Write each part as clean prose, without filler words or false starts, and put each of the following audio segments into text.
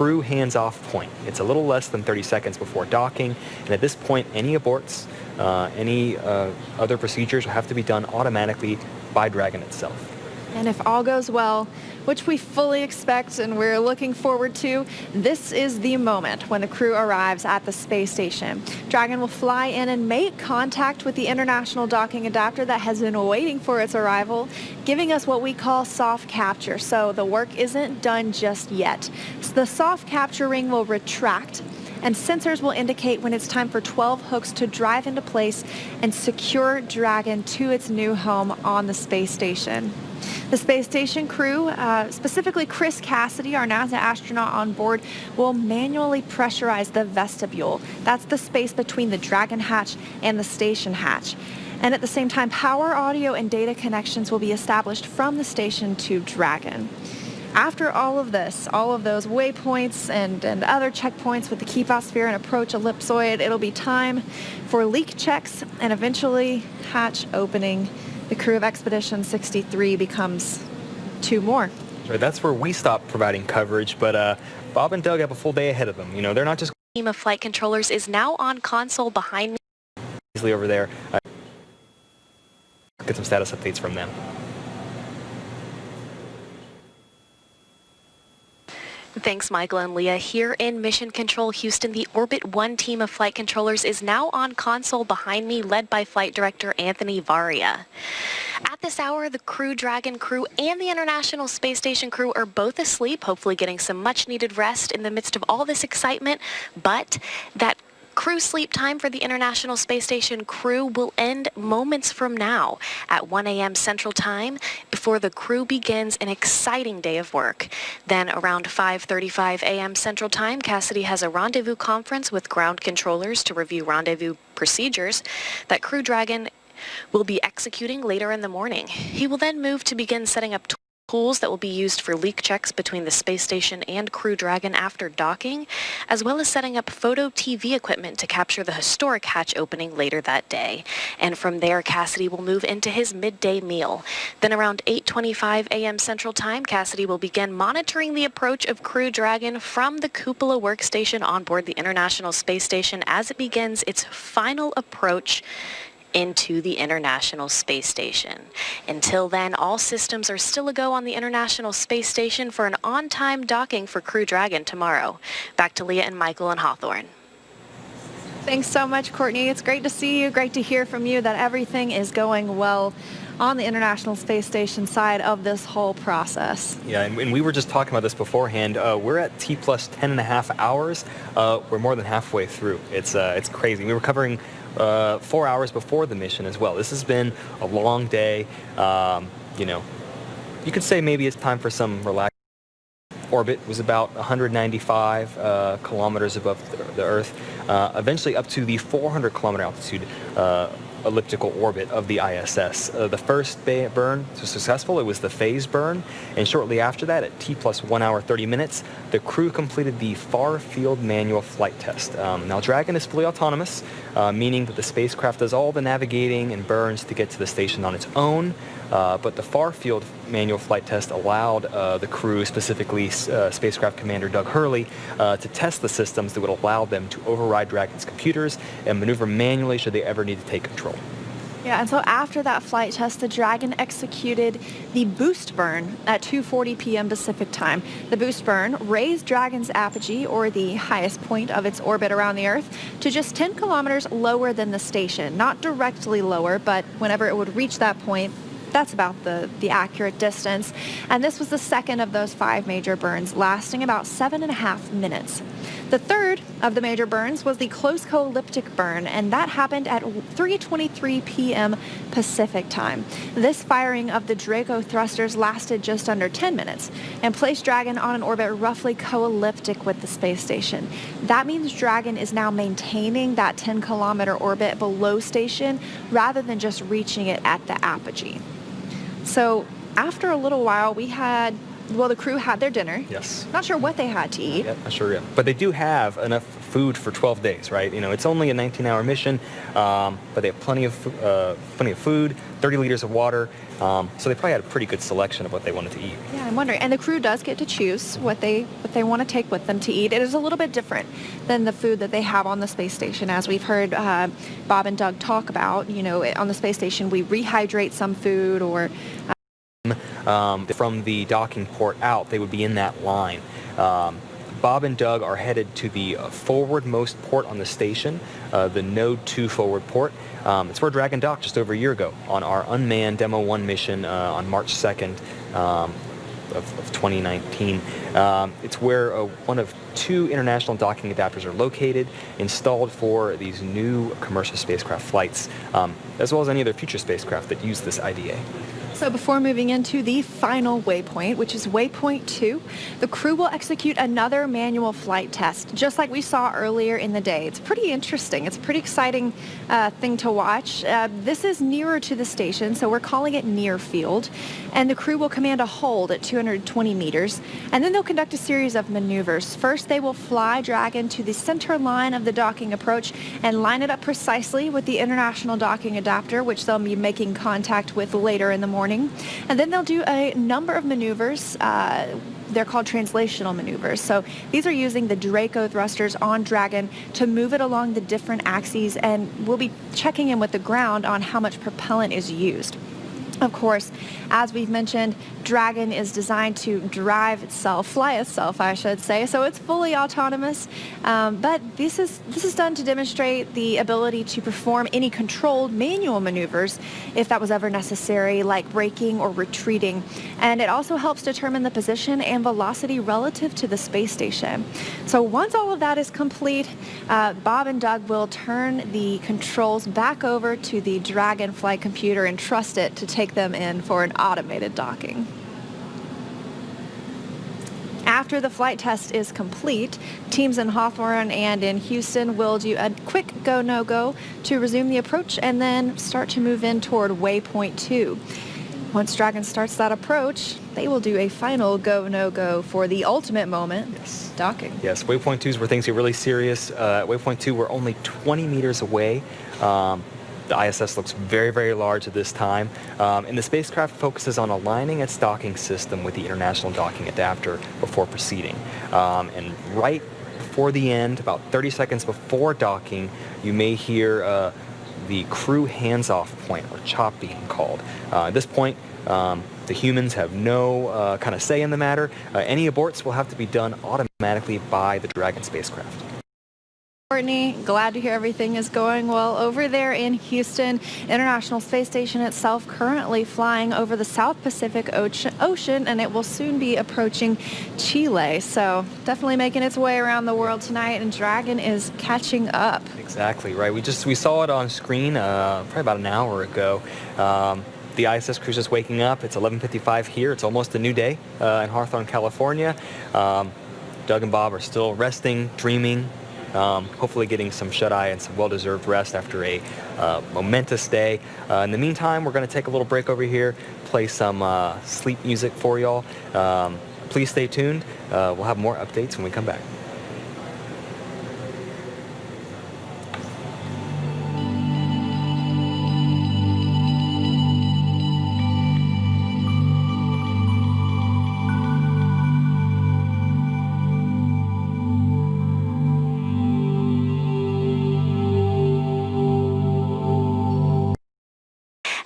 crew hands-off point. It's a little less than 30 seconds before docking, and at this point, any aborts, any other procedures will have to be done automatically by Dragon itself. And if all goes well, which we fully expect and we're looking forward to, this is the moment when the crew arrives at the space station. Dragon will fly in and make contact with the international docking adapter that has been waiting for its arrival, giving us what we call soft capture. So the work isn't done just yet. So the soft capture ring will retract, and sensors will indicate when it's time for 12 hooks to drive into place and secure Dragon to its new home on the space station. The space station crew, specifically Chris Cassidy, our NASA astronaut on board, will manually pressurize the vestibule. That's the space between the Dragon hatch and the station hatch. And at the same time, power, audio, and data connections will be established from the station to Dragon. After all of this, all of those waypoints and other checkpoints with the keep out sphere and approach ellipsoid, it'll be time for leak checks and eventually hatch opening. The crew of Expedition 63 becomes 2 more. Right, that's where we stop providing coverage, but Bob and Doug have a full day ahead of them. You know, they're not just... Team of flight controllers is now on console behind me. Easily over there. Get some status updates from them. Thanks, Michael and Leah. Here in Mission Control Houston, the Orbit 1 team of flight controllers is now on console behind me, led by Flight Director Anthony Varia. At this hour, the Crew Dragon crew and the International Space Station crew are both asleep, hopefully getting some much-needed rest in the midst of all this excitement, but that crew sleep time for the International Space Station crew will end moments from now at 1 a.m. Central Time before the crew begins an exciting day of work. Then around 5:35 a.m. Central Time, Cassidy has a rendezvous conference with ground controllers to review rendezvous procedures that Crew Dragon will be executing later in the morning. He will then move to begin setting up tools that will be used for leak checks between the space station and Crew Dragon after docking, as well as setting up photo TV equipment to capture the historic hatch opening later that day. And from there, Cassidy will move into his midday meal. Then around 8:25 a.m. Central Time, Cassidy will begin monitoring the approach of Crew Dragon from the cupola workstation on board the International Space Station as it begins its final approach into the International Space Station. Until then, all systems are still a go on the International Space Station for an on-time docking for Crew Dragon tomorrow. Back to Leah and Michael and Hawthorne. Thanks so much, Courtney. It's great to see you. Great to hear from you that everything is going well on the International Space Station side of this whole process. Yeah, and we were just talking about this beforehand. We're at T plus 10.5 hours. We're more than halfway through. It's crazy. We were covering 4 hours before the mission as well. This has been a long day. You know, you could say maybe it's time for some relaxation. Orbit was about 195 kilometers above the Earth, eventually up to the 400 kilometer altitude elliptical orbit of the ISS. The first burn was successful. It was the phase burn, and shortly after that, at T plus 1 hour 30 minutes, the crew completed the far field manual flight test. Now, Dragon is fully autonomous, meaning that the spacecraft does all the navigating and burns to get to the station on its own, but the far field manual flight test allowed the crew, specifically spacecraft commander Doug Hurley, to test the systems that would allow them to override Dragon's computers and maneuver manually should they ever need to take control. Yeah, and so after that flight test, the Dragon executed the boost burn at 2:40 p.m. Pacific time. The boost burn raised Dragon's apogee, or the highest point of its orbit around the Earth, to just 10 kilometers lower than the station. Not directly lower, but whenever it would reach that point, that's about the accurate distance. And this was the second of those 5 major burns, lasting about 7.5 minutes. The third of the major burns was the close co-elliptic burn, and that happened at 3:23 p.m. Pacific time. This firing of the Draco thrusters lasted just under 10 minutes and placed Dragon on an orbit roughly co-elliptic with the space station. That means Dragon is now maintaining that 10-kilometer orbit below station rather than just reaching it at the apogee. So after a little while, the crew had their dinner. Yes. Not sure what they had to eat. Yeah, not sure yet. But they do have enough food for 12 days, right? It's only a 19-hour mission, but they have plenty of food, 30 liters of water, so they probably had a pretty good selection of what they wanted to eat. Yeah, I'm wondering. And the crew does get to choose what they want to take with them to eat. It is a little bit different than the food that they have on the space station, as we've heard Bob and Doug talk about. On the space station, we rehydrate some food or from the docking port out, they would be in that line. Bob and Doug are headed to the forwardmost port on the station, the Node 2 forward port. It's where Dragon docked just over a year ago on our unmanned Demo 1 mission on March 2nd of 2019. It's where one of 2 international docking adapters are located, installed for these new commercial spacecraft flights, as well as any other future spacecraft that use this IDA. So before moving into the final waypoint, which is waypoint 2, the crew will execute another manual flight test, just like we saw earlier in the day. It's pretty interesting. It's a pretty exciting thing to watch. This is nearer to the station, so we're calling it near field. And the crew will command a hold at 220 meters, and then they'll conduct a series of maneuvers. First, they will fly Dragon to the center line of the docking approach and line it up precisely with the International Docking Adapter, which they'll be making contact with later in the morning. And then they'll do a number of maneuvers. They're called translational maneuvers. So these are using the Draco thrusters on Dragon to move it along the different axes, and we'll be checking in with the ground on how much propellant is used. Of course, as we've mentioned, Dragon is designed to drive itself, fly itself, I should say, so it's fully autonomous. But this is done to demonstrate the ability to perform any controlled manual maneuvers if that was ever necessary, like braking or retreating. And it also helps determine the position and velocity relative to the space station. So once all of that is complete, Bob and Doug will turn the controls back over to the Dragon flight computer and trust it to take them in for an automated docking. After the flight test is complete, teams in Hawthorne and in Houston will do a quick go, no-go to resume the approach and then start to move in toward waypoint 2. Once Dragon starts that approach, they will do a final go, no-go for the ultimate moment, docking. Yes, waypoint 2 is where things get really serious. Waypoint 2, we're only 20 meters away. The ISS looks very, very large at this time, and the spacecraft focuses on aligning its docking system with the International Docking Adapter before proceeding. And right before the end, about 30 seconds before docking, you may hear the crew hands-off point, or CHOP, being called. At this point, the humans have no kind of say in the matter. Any aborts will have to be done automatically by the Dragon spacecraft. Courtney, glad to hear everything is going well over there in Houston. International Space Station itself currently flying over the South Pacific Ocean, and it will soon be approaching Chile. So definitely making its way around the world tonight, and Dragon is catching up. Exactly, right. We saw it on screen probably about an hour ago. The ISS crew's just waking up. It's 11:55 here. It's almost a new day in Hawthorne, California. Doug and Bob are still resting, dreaming, hopefully getting some shut-eye and some well-deserved rest after a momentous day. In the meantime, we're going to take a little break over here, play some sleep music for y'all. Please stay tuned. We'll have more updates when we come back.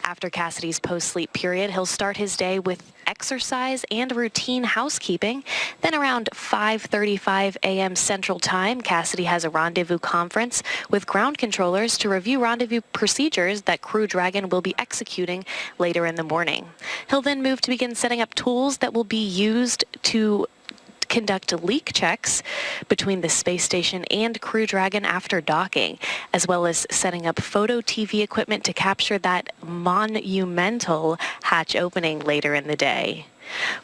After Cassidy's post-sleep period, he'll start his day with exercise and routine housekeeping. Then around 5:35 a.m. Central Time, Cassidy has a rendezvous conference with ground controllers to review rendezvous procedures that Crew Dragon will be executing later in the morning. He'll then move to begin setting up tools that will be used to conduct leak checks between the space station and Crew Dragon after docking, as well as setting up photo TV equipment to capture that monumental hatch opening later in the day.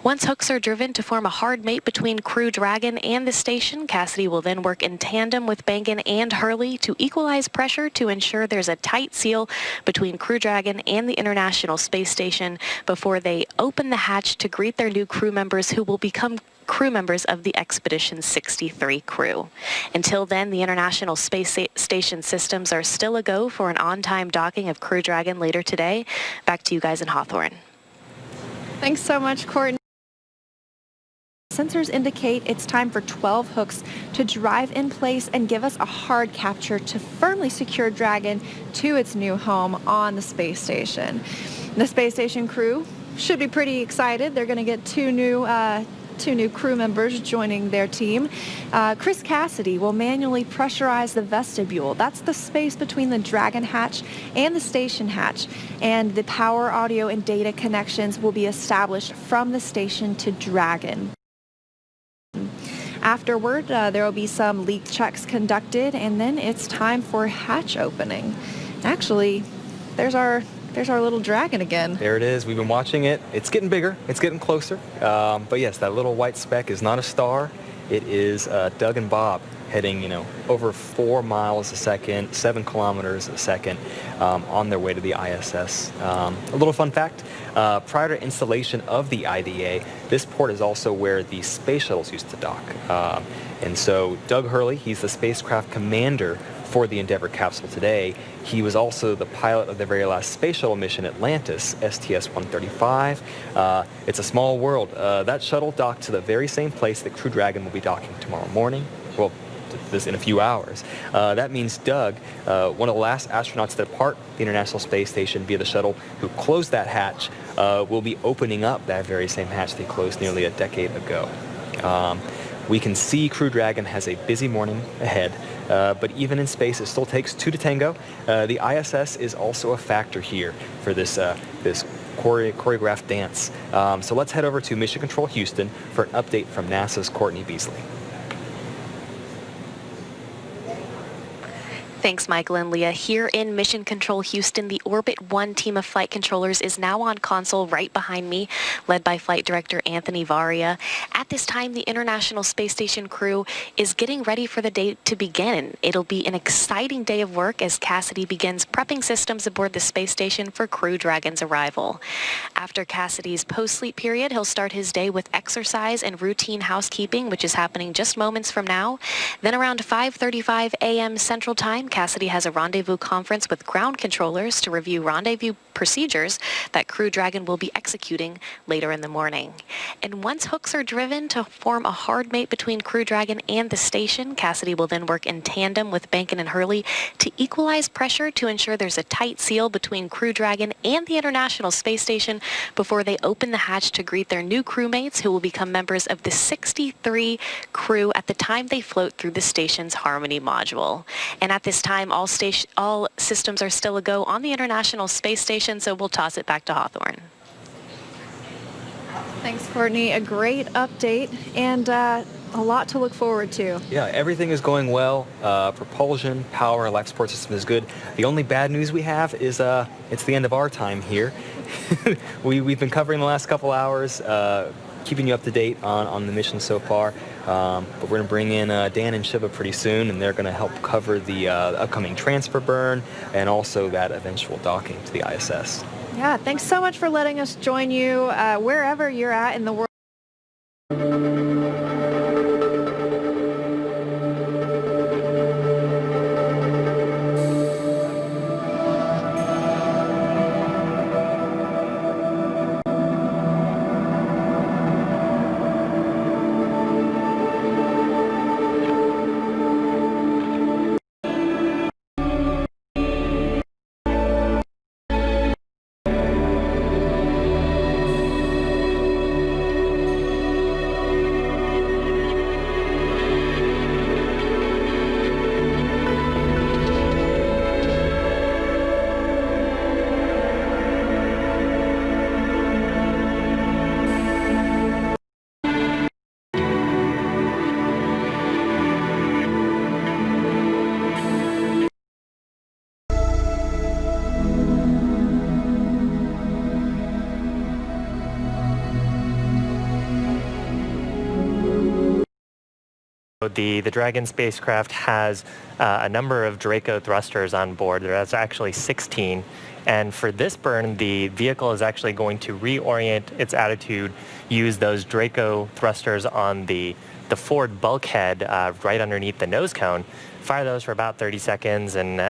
Once hooks are driven to form a hard mate between Crew Dragon and the station, Cassidy will then work in tandem with Bankin and Hurley to equalize pressure to ensure there's a tight seal between Crew Dragon and the International Space Station before they open the hatch to greet their new crew members who will become crew members of the Expedition 63 crew. Until then, the International Space Station systems are still a go for an on-time docking of Crew Dragon later today. Back to you guys in Hawthorne. Thanks so much, Courtney. Sensors indicate it's time for 12 hooks to drive in place and give us a hard capture to firmly secure Dragon to its new home on the space station. The space station crew should be pretty excited. They're going to get two new crew members joining their team. Chris Cassidy will manually pressurize the vestibule. That's the space between the Dragon hatch and the station hatch. And the power, audio, and data connections will be established from the station to Dragon. Afterward, there will be some leak checks conducted, and then it's time for hatch opening. Actually, there's our little Dragon again. There it is. We've been watching it. It's getting bigger. It's getting closer. But yes, that little white speck is not a star. It is Doug and Bob heading, over 4 miles a second, 7 kilometers a second on their way to the ISS. A little fun fact, prior to installation of the IDA, this port is also where the space shuttles used to dock. And so Doug Hurley, he's the spacecraft commander for the Endeavour capsule today. He was also the pilot of the very last space shuttle mission, Atlantis, STS-135. It's a small world. That shuttle docked to the very same place that Crew Dragon will be docking tomorrow morning. Well, this in a few hours. That means Doug, one of the last astronauts to depart the International Space Station via the shuttle, who closed that hatch, will be opening up that very same hatch they closed nearly a decade ago. We can see Crew Dragon has a busy morning ahead, but even in space, it still takes 2 to tango. The ISS is also a factor here for this choreographed dance. So let's head over to Mission Control Houston for an update from NASA's Courtney Beasley. Thanks, Michael and Leah. Here in Mission Control Houston, the Orbit 1 team of flight controllers is now on console right behind me, led by Flight Director Anthony Varia. At this time, the International Space Station crew is getting ready for the day to begin. It'll be an exciting day of work as Cassidy begins prepping systems aboard the space station for Crew Dragon's arrival. After Cassidy's post-sleep period, he'll start his day with exercise and routine housekeeping, which is happening just moments from now. Then around 5:35 a.m. Central Time, Cassidy has a rendezvous conference with ground controllers to review rendezvous procedures that Crew Dragon will be executing later in the morning. And once hooks are driven to form a hard mate between Crew Dragon and the station, Cassidy will then work in tandem with Bankin and Hurley to equalize pressure to ensure there's a tight seal between Crew Dragon and the International Space Station before they open the hatch to greet their new crewmates who will become members of the 63 crew at the time they float through the station's Harmony module. And at this time, all systems are still a go on the International Space Station, so we'll toss it back to Hawthorne. Thanks, Courtney. A great update and a lot to look forward to. Yeah, everything is going well. Propulsion, power, life support system is good. The only bad news we have is it's the end of our time here. We've been covering the last couple hours, keeping you up to date on the mission so far. But we're going to bring in Dan and Shiva pretty soon, and they're going to help cover the upcoming transfer burn and also that eventual docking to the ISS. Yeah, thanks so much for letting us join you wherever you're at in the world. The Dragon spacecraft has a number of Draco thrusters on board. There's actually 16. And for this burn, the vehicle is actually going to reorient its attitude, use those Draco thrusters on the forward bulkhead right underneath the nose cone, fire those for about 30 seconds, and